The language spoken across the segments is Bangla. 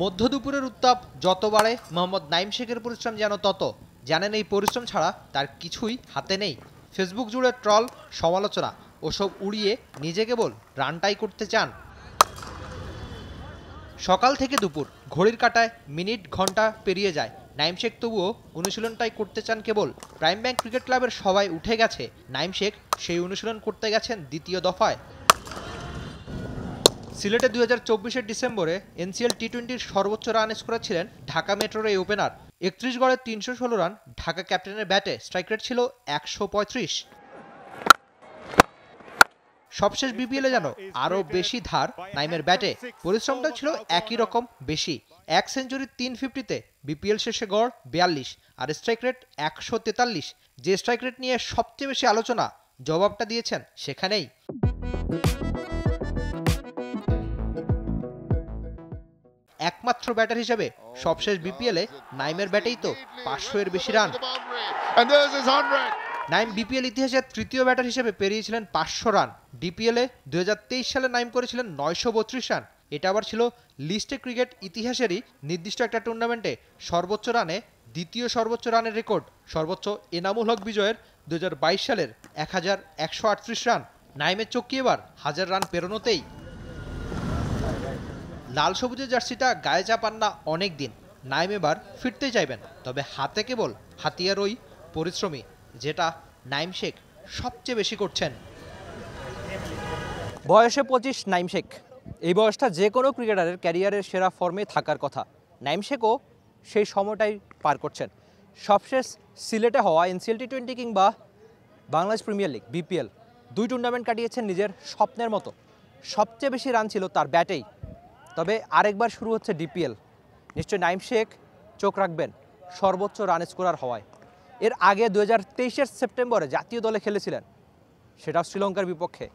মধ্য দুপুরের উত্তাপ যত বাড়ে মোহাম্মদ নাইম শেখের পরিশ্রম যেন তত। জানেন এই পরিশ্রম ছাড়া তার কিছুই হাতে নেই। ফেসবুক জুড়ে ট্রল, সমালোচনা ওসব উড়িয়ে নিজে কেবল রানটাই করতে চান। সকাল থেকে দুপুর ঘড়ির কাঁটায় মিনিট ঘন্টা পেরিয়ে যায়, নাইম শেখ তবুও অনুশীলনটাই করতে চান কেবল। প্রাইম ব্যাংক ক্রিকেট ক্লাবের সবাই উঠে গেছে, নাইম শেখ সেই অনুশীলন করতে গেছেন দ্বিতীয় দফায়। সিলেটে 2024-এর ডিসেম্বরে এনসিএল টি-20-র সর্বোচ্চ রান স্কোরার ছিলেন ঢাকা মেট্রোর এই ওপেনার। 31 গড়ে 316 রান, ঢাকা ক্যাপ্টেনের ব্যাটে স্ট্রাইক রেট ছিল 135। সবশেষ বিপিএলে যেন আরও বেশি ধার নাইমের ব্যাটে, পরিশ্রমটা ছিল একই রকম বেশি। 1 সেঞ্চুরি 350-তে বিপিএল শেষে গড় 42 আর স্ট্রাইক রেট 143। যে স্ট্রাইক রেট নিয়ে সবচেয়ে বেশি আলোচনা, জবাবটা দিয়েছেন সেখানেই। একমাত্র ব্যাটার হিসেবে সবশেষ বিপিএলে নাইমের ব্যাটেই তো 500-এর বেশি রান। নাইম বিপিএল ইতিহাসের তৃতীয় ব্যাটার হিসেবে পেরিয়েছিলেন 500 রান। ডিপিএলে 2023 সালে নাইম করেছিলেন 932 রান। এটা আবার ছিল লিস্টে ক্রিকেট ইতিহাসেরই নির্দিষ্ট একটা টুর্নামেন্টে সর্বোচ্চ রানে দ্বিতীয় সর্বোচ্চ রানের রেকর্ড। সর্বোচ্চ এনামুল হক বিজয়ের 2022 সালের 1138 রান। নাইমের চোখ এবার 1000 রান পেরোনোতেই। লাল সবুজের জার্সিটা গায়ে চাপান না অনেক দিন, নাইম এবার ফিরতে চাইবেন, তবে হাতে কেবল হাতিয়ার ওই পরিশ্রমী, যেটা নাইম শেখ সবচেয়ে বেশি করছেন। বয়সে 25 নাইম শেখ, এই বয়সটা যে কোনো ক্রিকেটারের ক্যারিয়ারের সেরা ফর্মে থাকার কথা। নাইম শেখও সেই সময়টাই পার করছেন। সবশেষ সিলেটে হওয়া এনসিএল টি-20 কিংবা বাংলাদেশ প্রিমিয়ার লিগ বিপিএল, দুই টুর্নামেন্ট কাটিয়েছেন নিজের স্বপ্নের মতো। সবচেয়ে বেশি রান ছিল তার ব্যাটেই। তবে আরেকবার শুরু হচ্ছে ডিপিএল, নিশ্চয় নাইম শেখ চোখ রাখবেন সর্বোচ্চ রান স্কোরার হওয়ায়। এর আগে 2023-এর সেপ্টেম্বরে জাতীয় দলে খেলেছিলেন, সেটাও শ্রীলঙ্কার বিপক্ষে।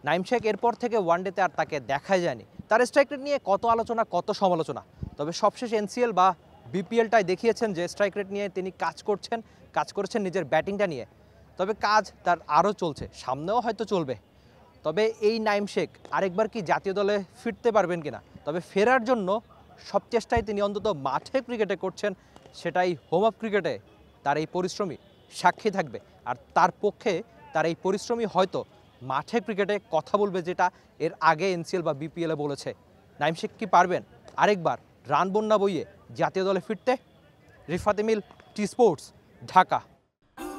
নাইম শেখ এরপর থেকে ওয়ানডেতে আর তাকে দেখাই যায়নি। তার স্ট্রাইক রেট নিয়ে কত আলোচনা, কত সমালোচনা, তবে সবশেষ এনসিএল বা বিপিএলটাই দেখিয়েছেন যে স্ট্রাইক রেট নিয়ে তিনি কাজ করেছেন নিজের ব্যাটিংটা নিয়ে। তবে কাজ তার আরও চলছে, সামনেও হয়তো চলবে। তবে এই নাইম শেখ আরেকবার কি জাতীয় দলে ফিরতে পারবেন কিনা, তবে ফেরার জন্য সব চেষ্টাই তিনি অন্তত মাঠে ক্রিকেটে করছেন, সেটাই হোম অফ ক্রিকেটে তার এই পরিশ্রমী সাক্ষী থাকবে। আর তার পক্ষে তার এই পরিশ্রমী হয়তো মাঠে ক্রিকেটে কথা বলবে, যেটা এর আগে এনসিএল বা বিপিএলে বলেছে। নাইম শেখ কি পারবেন আরেকবার রান বন্যা বইয়ে জাতীয় দলে ফিরতে? Rifat Emil, T Sports, Dhaka.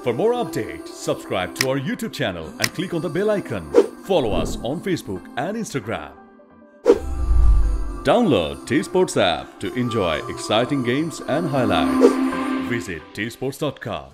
For more updates, subscribe to our YouTube channel and click on the bell icon. Follow us on Facebook and Instagram. Download T Sports app to enjoy exciting games and highlights. Visit tsports.com.